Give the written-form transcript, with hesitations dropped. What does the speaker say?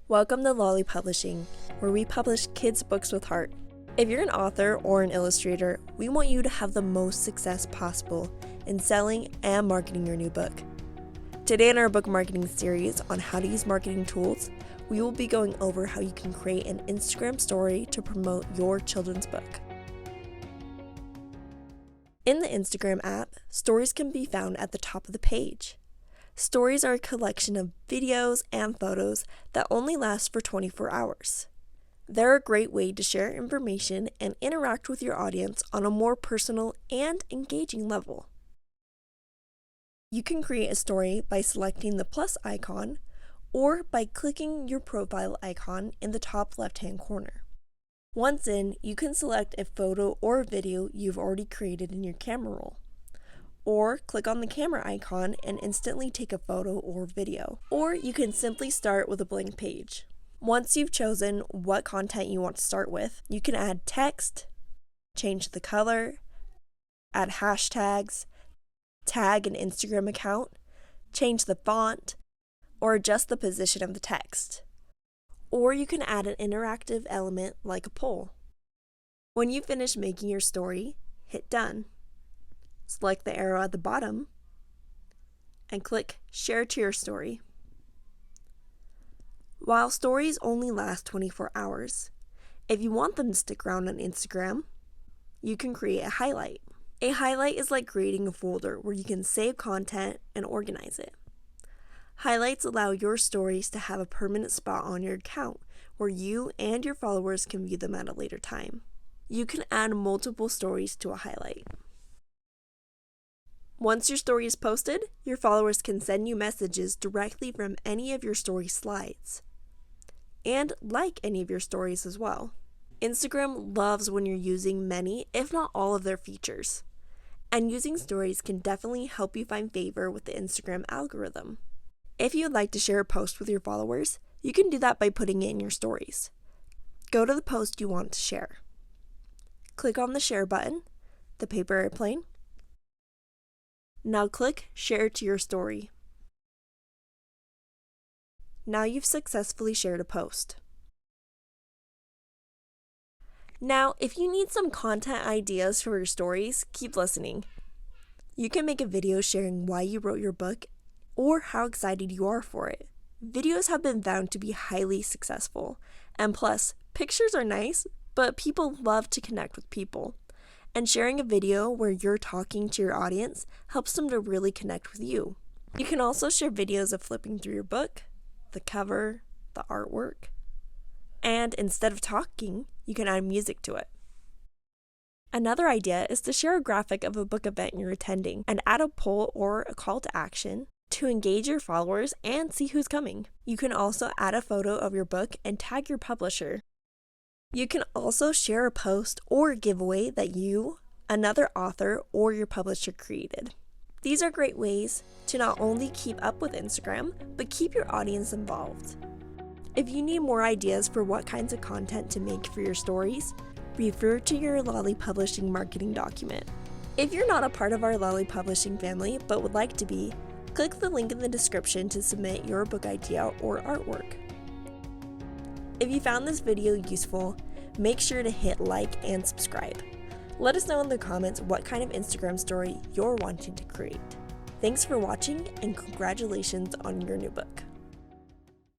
Welcome to Lolly Publishing, where we publish kids' books with heart. If you're an author or an illustrator, we want you to have the most success possible in selling and marketing your new book. Today in our book marketing series on how to use marketing tools, we will be going over how you can create an Instagram story to promote your children's book. In the Instagram app, stories can be found at the top of the page. Stories are a collection of videos and photos that only last for 24 hours. They're a great way to share information and interact with your audience on a more personal and engaging level. You can create a story by selecting the plus icon or by clicking your profile icon in the top left-hand corner. Once in, you can select a photo or video you've already created in your camera roll. Or click on the camera icon and instantly take a photo or video. Or you can simply start with a blank page. Once you've chosen what content you want to start with, you can add text, change the color, add hashtags, tag an Instagram account, change the font, or adjust the position of the text. Or you can add an interactive element like a poll. When you finish making your story, hit Done. Select the arrow at the bottom and click Share to your story. While stories only last 24 hours, if you want them to stick around on Instagram, you can create a highlight. A highlight is like creating a folder where you can save content and organize it. Highlights allow your stories to have a permanent spot on your account where you and your followers can view them at a later time. You can add multiple stories to a highlight. Once your story is posted, your followers can send you messages directly from any of your story slides and like any of your stories as well. Instagram loves when you're using many, if not all of their features, and using stories can definitely help you find favor with the Instagram algorithm. If you'd like to share a post with your followers, you can do that by putting it in your stories. Go to the post you want to share. Click on the share button, the paper airplane. Now click Share to your story. Now you've successfully shared a post. Now, if you need some content ideas for your stories, keep listening. You can make a video sharing why you wrote your book or how excited you are for it. Videos have been found to be highly successful, and plus, pictures are nice, but people love to connect with people. And sharing a video where you're talking to your audience helps them to really connect with you. You can also share videos of flipping through your book, the cover, the artwork, and instead of talking, you can add music to it. Another idea is to share a graphic of a book event you're attending and add a poll or a call to action to engage your followers and see who's coming. You can also add a photo of your book and tag your publisher. You can also share a post or a giveaway that you, another author, or your publisher created. These are great ways to not only keep up with Instagram, but keep your audience involved. If you need more ideas for what kinds of content to make for your stories, refer to your Lolly Publishing marketing document. If you're not a part of our Lolly Publishing family but would like to be, click the link in the description to submit your book idea or artwork. If you found this video useful, make sure to hit like and subscribe. Let us know in the comments what kind of Instagram story you're wanting to create. Thanks for watching and congratulations on your new book.